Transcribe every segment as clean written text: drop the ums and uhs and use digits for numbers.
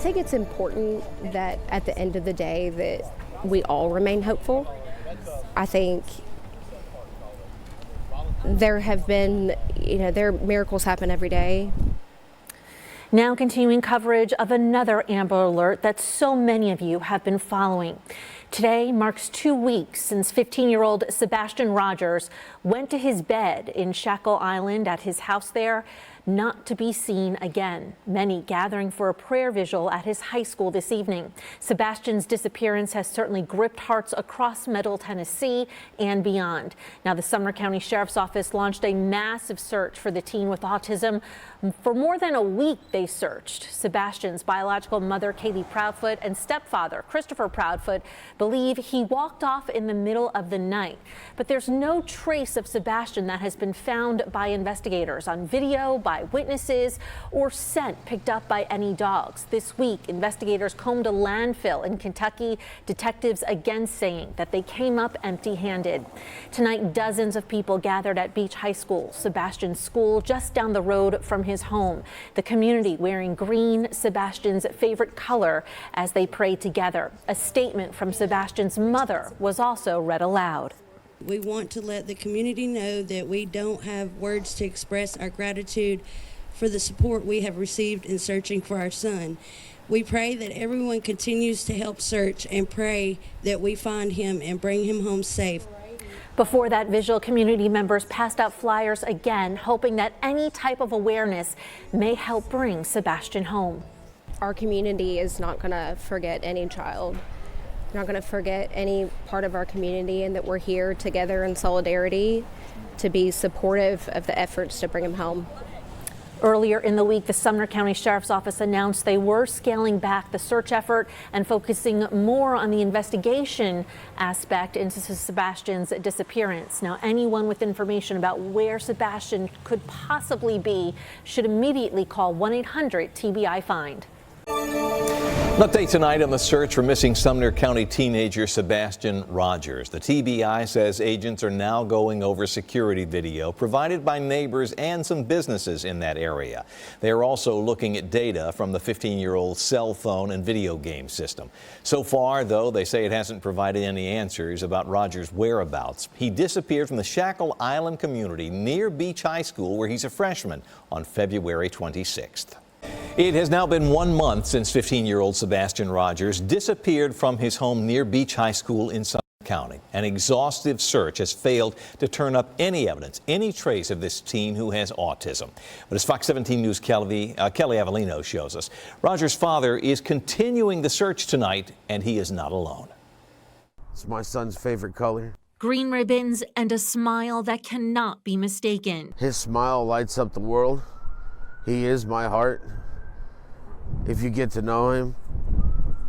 think it's important that at the end of the day that we all remain hopeful. I think there have been, miracles happen every day. Now continuing coverage of another Amber Alert that so many of you have been following. Today marks 2 weeks since 15-year-old Sebastian Rogers went to his bed in Shackle Island at his house there, not to be seen again. Many gathering for a prayer vigil at his high school this evening. Sebastian's disappearance has certainly gripped hearts across Middle Tennessee and beyond. Now, the Sumner County Sheriff's Office launched a massive search for the teen with autism. For more than a week, they searched. Sebastian's biological mother, Katie Proudfoot, and stepfather, Christopher Proudfoot, believe he walked off in the middle of the night. But there's no trace of Sebastian that has been found by investigators on video, by witnesses, or scent picked up by any dogs. This week, investigators combed a landfill in Kentucky, detectives again saying that they came up empty-handed. Tonight, dozens of people gathered at Beach High School, Sebastian's school just down the road from his home. The community wearing green, Sebastian's favorite color, as they prayed together. A statement from Sebastian's mother was also read aloud. We want to let the community know that we don't have words to express our gratitude for the support we have received in searching for our son. We pray that everyone continues to help search and pray that we find him and bring him home safe. Before that vigil, community members passed out flyers again, hoping that any type of awareness may help bring Sebastian home. Our community is not going to forget any child. We're not going to forget any part of our community, and that we're here together in solidarity to be supportive of the efforts to bring him home. Earlier in the week, the Sumner County Sheriff's Office announced they were scaling back the search effort and focusing more on the investigation aspect into Sebastian's disappearance. Now, anyone with information about where Sebastian could possibly be should immediately call 1-800-TBI-FIND. An update tonight on the search for missing Sumner County teenager Sebastian Rogers. The TBI says agents are now going over security video provided by neighbors and some businesses in that area. They are also looking at data from the 15-year-old's cell phone and video game system. So far, though, they say it hasn't provided any answers about Rogers' whereabouts. He disappeared from the Shackle Island community near Beach High School, where he's a freshman, on February 26th. It has now been 1 month since 15-year-old Sebastian Rogers disappeared from his home near Beach High School in Sumner County. An exhaustive search has failed to turn up any evidence, any trace of this teen who has autism. But as Fox 17 News' Kelly Avellino shows us, Rogers' father is continuing the search tonight, and he is not alone. It's my son's favorite color. Green ribbons and a smile that cannot be mistaken. His smile lights up the world. He is my heart. If you get to know him,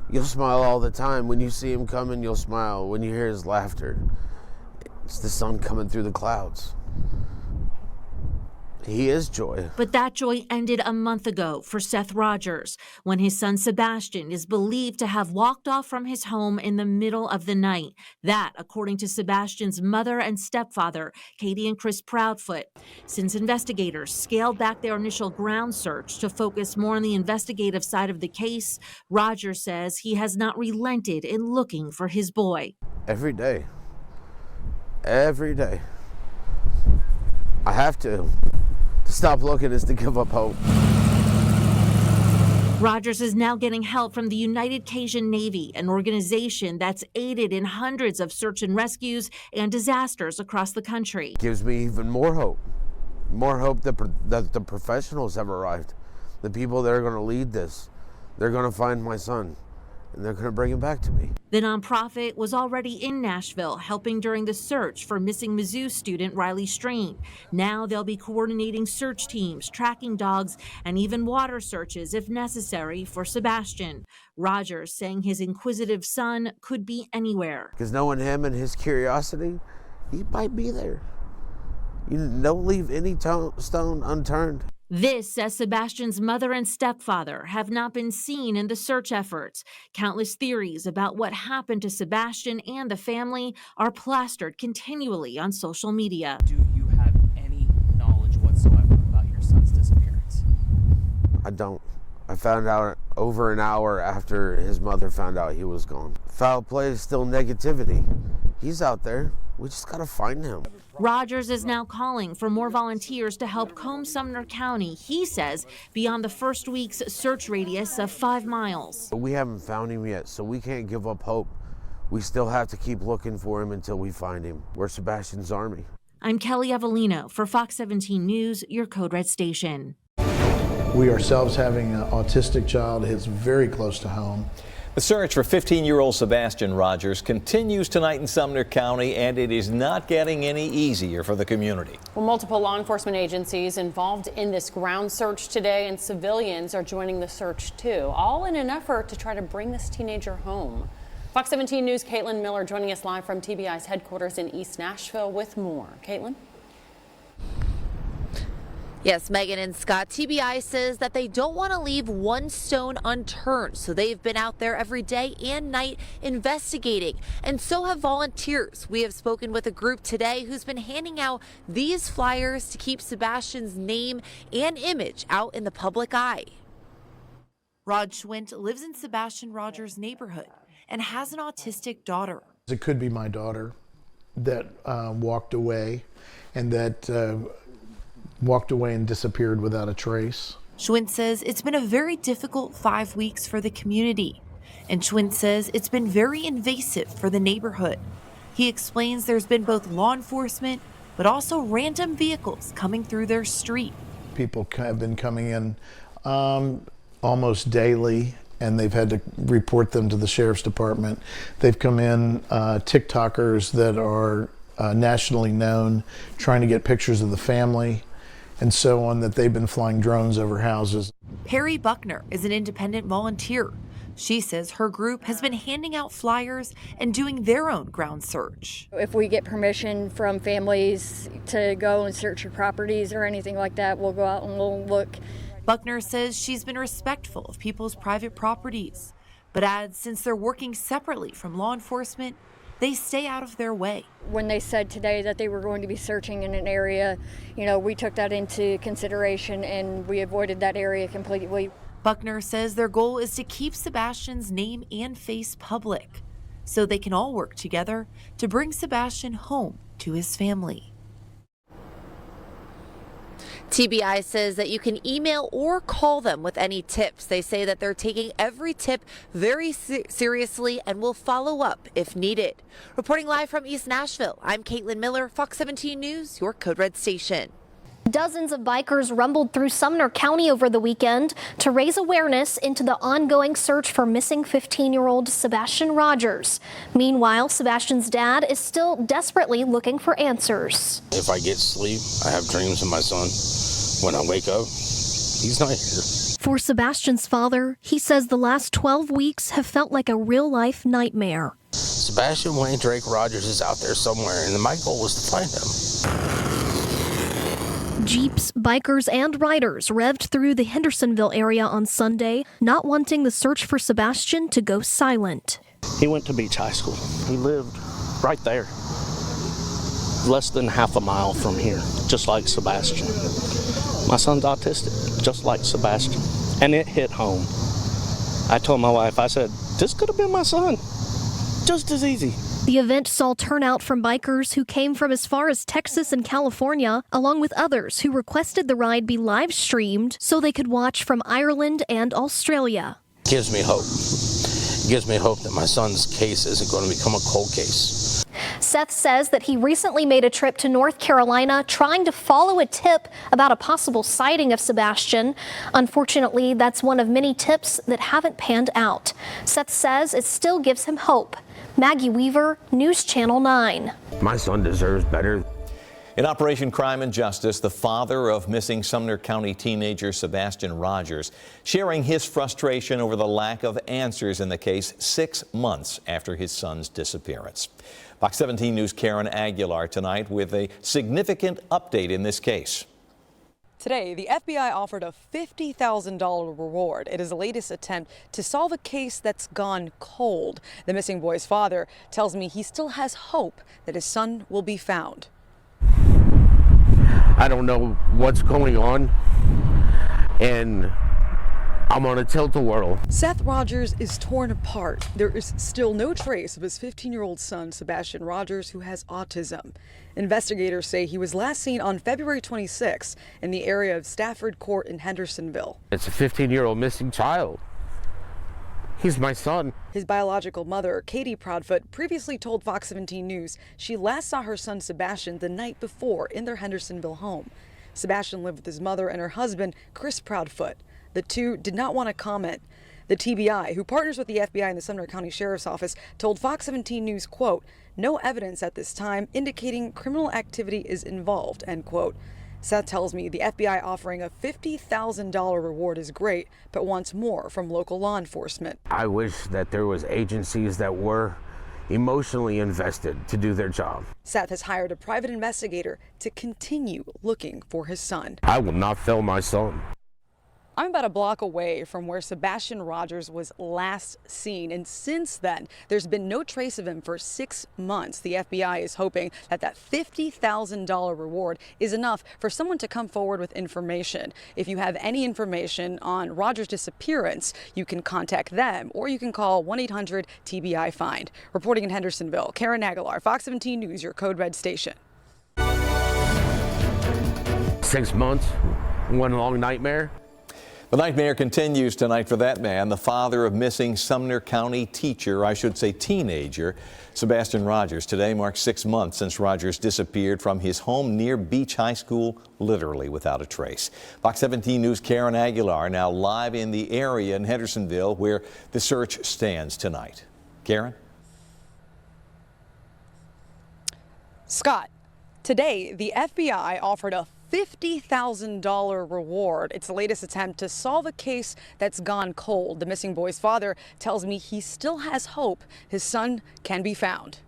you'll smile all the time. When you see him coming, you'll smile. When you hear his laughter, it's the sun coming through the clouds. He is joy. But that joy ended a month ago for Seth Rogers, when his son Sebastian is believed to have walked off from his home in the middle of the night. That, according to Sebastian's mother and stepfather, Katie and Chris Proudfoot. Since investigators scaled back their initial ground search to focus more on the investigative side of the case, Rogers says he has not relented in looking for his boy. Every day. Every day. I have to. To stop looking is to give up hope. Rogers is now getting help from the United Cajun Navy, an organization that's aided in hundreds of search and rescues and disasters across the country. Gives me even more hope that the professionals have arrived, the people that are going to lead this. They're going to find my son, and they're going to bring him back to me. The nonprofit was already in Nashville helping during the search for missing Mizzou student Riley Strain. Now they'll be coordinating search teams, tracking dogs, and even water searches if necessary for Sebastian. Rogers saying his inquisitive son could be anywhere. Because knowing him and his curiosity, he might be there. You don't leave any stone unturned. This, says Sebastian's mother and stepfather, have not been seen in the search efforts. Countless theories about what happened to Sebastian and the family are plastered continually on social media. Do you have any knowledge whatsoever about your son's disappearance? I don't. I found out over an hour after his mother found out he was gone. Foul play is still negativity. He's out there. We just gotta find him. Rogers is now calling for more volunteers to help comb Sumner County, he says, beyond the first week's search radius of 5 miles. We haven't found him yet, so we can't give up hope. We still have to keep looking for him until we find him. We're Sebastian's Army. I'm Kelly Avellino for Fox 17 News, your Code Red station. We ourselves having an autistic child hits very close to home. The search for 15-year-old Sebastian Rogers continues tonight in Sumner County, and it is not getting any easier for the community. Well, multiple law enforcement agencies involved in this ground search today, and civilians are joining the search too, all in an effort to try to bring this teenager home. Fox 17 News' Caitlin Miller joining us live from TBI's headquarters in East Nashville with more. Caitlin? Yes, Megan and Scott, TBI says that they don't want to leave one stone unturned, so they've been out there every day and night investigating, and so have volunteers. We have spoken with a group today who's been handing out these flyers to keep Sebastian's name and image out in the public eye. Rod Schwint lives in Sebastian Rogers' neighborhood and has an autistic daughter. It could be my daughter that walked away and disappeared without a trace. Schwint says it's been a very difficult 5 weeks for the community. And Schwint says it's been very invasive for the neighborhood. He explains there's been both law enforcement, but also random vehicles coming through their street. People have been coming in almost daily, and they've had to report them to the sheriff's department. They've come in TikTokers that are nationally known, trying to get pictures of the family and so on, that they've been flying drones over houses. Perry Buckner is an independent volunteer. She says her group has been handing out flyers and doing their own ground search. If we get permission from families to go and search your properties or anything like that, we'll go out and we'll look. Buckner says she's been respectful of people's private properties, but adds since they're working separately from law enforcement, they stay out of their way. When they said today that they were going to be searching in an area, we took that into consideration and we avoided that area completely. Buckner says their goal is to keep Sebastian's name and face public so they can all work together to bring Sebastian home to his family. TBI says that you can email or call them with any tips. They say that they're taking every tip very seriously and will follow up if needed. Reporting live from East Nashville, I'm Caitlin Miller, Fox 17 News, your Code Red station. Dozens of bikers rumbled through Sumner County over the weekend to raise awareness into the ongoing search for missing 15-year-old Sebastian Rogers. Meanwhile, Sebastian's dad is still desperately looking for answers. If I get sleep, I have dreams of my son. When I wake up, he's not here. For Sebastian's father, he says the last 12 weeks have felt like a real-life nightmare. Sebastian Wayne Drake Rogers is out there somewhere, and my goal was to find him. Jeeps, bikers, and riders revved through the Hendersonville area on Sunday, not wanting the search for Sebastian to go silent. He went to Beach High School. He lived right there, less than half a mile from here, just like Sebastian. My son's autistic, just like Sebastian, and it hit home. I told my wife, I said, this could have been my son, just as easy. The event saw turnout from bikers who came from as far as Texas and California, along with others who requested the ride be live streamed so they could watch from Ireland and Australia. Gives me hope. Gives me hope that my son's case isn't going to become a cold case. Seth says that he recently made a trip to North Carolina trying to follow a tip about a possible sighting of Sebastian. Unfortunately, that's one of many tips that haven't panned out. Seth says it still gives him hope. Maggie Weaver, News Channel 9. My son deserves better. In Operation Crime and Justice, the father of missing Sumner County teenager Sebastian Rogers sharing his frustration over the lack of answers in the case 6 months after his son's disappearance. Fox 17 News' Karen Aguilar tonight with a significant update in this case. Today, the FBI offered a $50,000 reward. It is the latest attempt to solve a case that's gone cold. The missing boy's father tells me he still has hope that his son will be found. I don't know what's going on, and I'm on a tilt-a-whirl. Seth Rogers is torn apart. There is still no trace of his 15-year-old son, Sebastian Rogers, who has autism. Investigators say he was last seen on February 26 in the area of Stafford Court in Hendersonville. It's a 15-year-old missing child. He's my son. His biological mother, Katie Proudfoot, previously told Fox 17 News she last saw her son Sebastian the night before in their Hendersonville home. Sebastian lived with his mother and her husband, Chris Proudfoot. The two did not want to comment. The TBI, who partners with the FBI and the Sumner County Sheriff's Office, told Fox 17 News, quote, "No evidence at this time indicating criminal activity is involved," end quote. Seth tells me the FBI offering a $50,000 reward is great, but wants more from local law enforcement. I wish that there was agencies that were emotionally invested to do their job. Seth has hired a private investigator to continue looking for his son. I will not fail my son. I'm about a block away from where Sebastian Rogers was last seen, and since then, there's been no trace of him for 6 months. The FBI is hoping that that $50,000 reward is enough for someone to come forward with information. If you have any information on Rogers' disappearance, you can contact them, or you can call 1-800-TBI-FIND. Reporting in Hendersonville, Karen Aguilar, Fox 17 News, your Code Red station. 6 months, one long nightmare. The nightmare continues tonight for that man, the father of missing Sumner County teenager, Sebastian Rogers. Today marks 6 months since Rogers disappeared from his home near Beach High School, literally without a trace. Fox 17 News' Karen Aguilar now live in the area in Hendersonville where the search stands tonight. Karen? Scott, today the FBI offered a $50,000 reward. It's the latest attempt to solve a case that's gone cold. The missing boy's father tells me he still has hope his son can be found.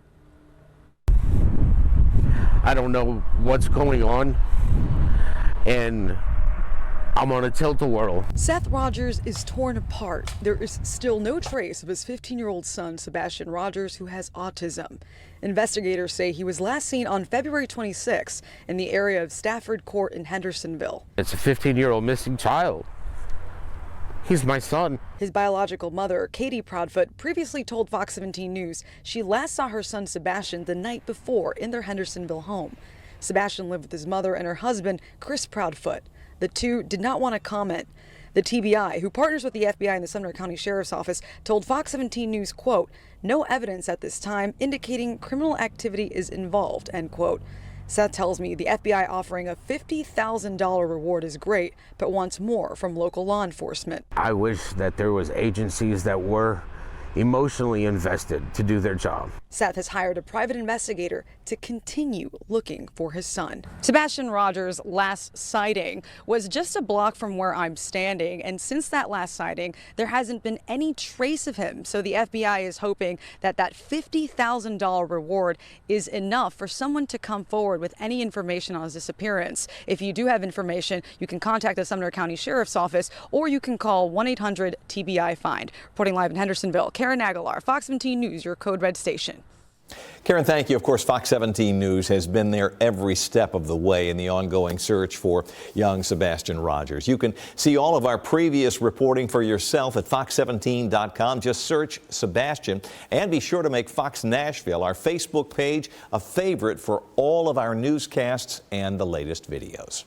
I don't know what's going on, and I'm on a tilt-a-whirl. Seth Rogers is torn apart. There is still no trace of his 15-year-old son, Sebastian Rogers, who has autism. Investigators say he was last seen on February 26 in the area of Stafford Court in Hendersonville. It's a 15-year-old missing child. He's my son. His biological mother, Katie Proudfoot, previously told Fox 17 News she last saw her son Sebastian the night before in their Hendersonville home. Sebastian lived with his mother and her husband, Chris Proudfoot. The two did not want to comment. The TBI, who partners with the FBI and the Sumner County Sheriff's Office, told Fox 17 News, quote, "No evidence at this time indicating criminal activity is involved," end quote. Seth tells me the FBI offering a $50,000 reward is great, but wants more from local law enforcement. I wish that there was agencies that were emotionally invested to do their job. Seth has hired a private investigator to continue looking for his son. Sebastian Rogers' last sighting was just a block from where I'm standing, and since that last sighting, there hasn't been any trace of him. So the FBI is hoping that that $50,000 reward is enough for someone to come forward with any information on his disappearance. If you do have information, you can contact the Sumner County Sheriff's Office, or you can call 1-800-TBI-FIND. Reporting live in Hendersonville, Karen Aguilar, Fox 17 News, your Code Red station. Karen, thank you. Of course, Fox 17 News has been there every step of the way in the ongoing search for young Sebastian Rogers. You can see all of our previous reporting for yourself at fox17.com. Just search Sebastian, and be sure to make Fox Nashville, our Facebook page, a favorite for all of our newscasts and the latest videos.